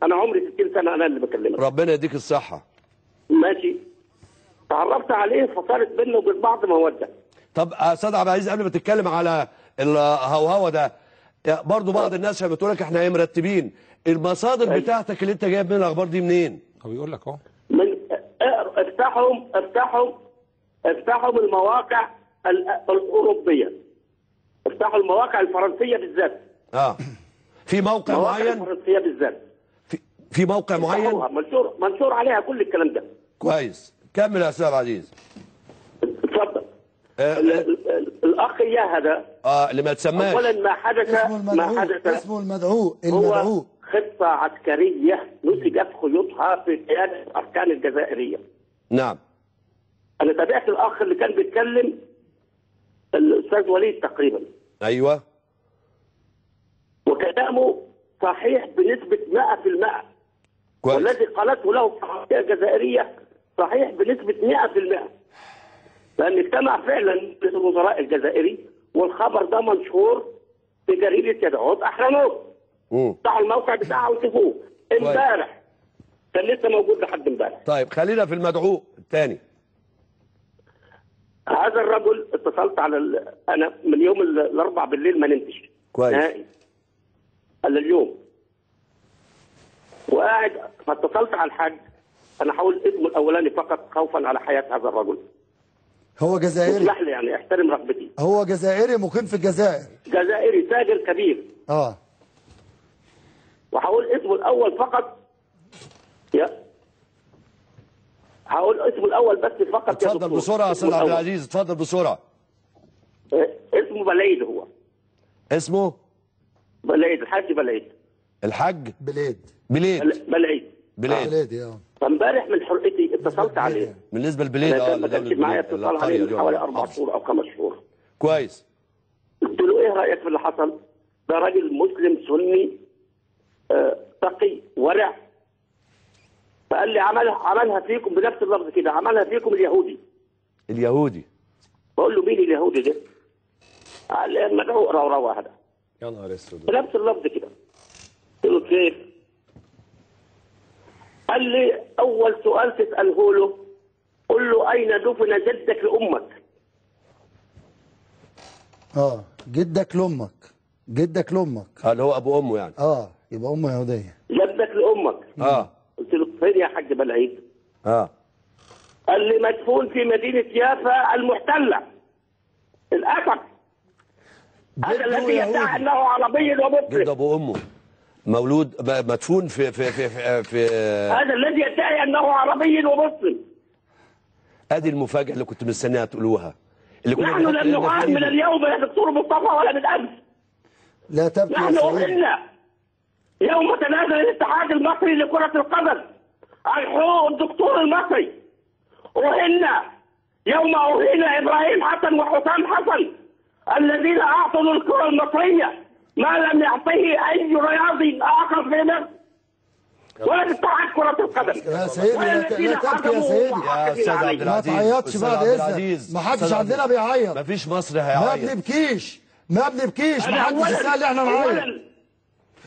انا عمري 60 سنه انا اللي بكلمك. ربنا يديك الصحه. ماشي. تعرفت عليه فصارت بيننا وبين بعض موده. طب استاذ عبد العزيز قبل ما تتكلم على الهوهوه ده، برضه بعض الناس بتقول لك احنا مرتبين المصادر بتاعتك اللي انت جايب منها الاخبار دي منين؟ هو بيقول لك اهو من افتحوا المواقع الاوروبيه، افتحوا المواقع الفرنسيه بالذات. في موقع معين؟ الفرنسيه بالذات في موقع معين؟ منشور عليها كل الكلام ده. كويس، كمل يا استاذ عبد العزيز. اتفضل. الاخ اياه هذا اللي ما تسماش اولا ما حدث اسمه المدعو هو خطه عسكريه نسجت خيوطها في قياده الاركان الجزائريه. نعم. انا تابعت الاخ اللي كان بيتكلم الاستاذ وليد تقريبا. ايوه. وكلامه صحيح بنسبه 100%. كويس. والذي قالته له الصحفيه الجزائريه صحيح بنسبه 100%. لأن اجتمع فعلا رئيس الوزراء الجزائري والخبر ده منشور في جريدة يدعوت أحرنوت. افتحوا الموقع بتاعه وشوفوه امبارح. كان لسه موجود لحد امبارح. طيب خلينا في المدعو الثاني. هذا الرجل اتصلت على أنا من يوم الأربع بالليل ما نمتش. كويس. نهائي. إلا اليوم. وقاعد فاتصلت على الحاج. أنا هقول اسمه الأولاني فقط خوفا على حياة هذا الرجل. هو جزائري. اسمح لي يعني احترم رغبتي. هو جزائري مقيم في الجزائر. جزائري تاجر كبير. وهقول اسمه الاول فقط. هقول اسمه الاول بس فقط. اتفضل بسرعه يا استاذ عبد العزيز، اتفضل بسرعه. اسمه بلعيد. هو اسمه بلعيد، الحاج بلعيد. الحاج بليد. بلعيد. فامبارح من حرقتي اتصلت عليه. بالنسبه لبليد ما كانش معايا اتصال عليه من حوالي 4 شهور او 5 شهور. كويس. قلت له ايه رايك في اللي حصل؟ ده راجل مسلم سني تقي ورع. فقال لي عملها فيكم بنفس اللفظ كده، عملها فيكم اليهودي. بقول له مين اليهودي ده؟ قال لي المدعو روروه هذا. يا نهار اسود. بنفس اللفظ كده. قلت له كيف؟ قال لي اول سؤال تساله له قل له اين دفن جدك لامك؟ جدك لامك. اللي هو ابو امه يعني. يبقى امه يهوديه. جدك لامك. قلت له فين يا حاج بلعيد؟ قال لي مدفون في مدينه يافا المحتله. الاسد. هذا الذي يدعي انه عربي ومسلم. جد ابو امه مولود مدفون في هذا الذي يدعي انه عربي ومسلم. ادي المفاجاه اللي كنت مستنيها تقولوها. نحن لم نعان من اليوم يا دكتور مصطفى ولا من امس. لا تبكي نحن أهلنا يوم تنازل الاتحاد المصري لكرة القدم عن حقوق الدكتور المصري. أهلنا يوم أهين إبراهيم حسن وحسام حسن الذين أعطوا الكرة المصرية ما لم يعطه أي رياضي آخر في مصر ولا اتحاد كرة القدم. يا سيدي لا تبكي يا سيدي. يا استاذ عبد العزيز ما تعيطش بعد اذنك. ما حدش عندنا بيعيط. ما فيش مصر هيعيط. ما بنبكيش. ما حدش يسال احنا نعيط.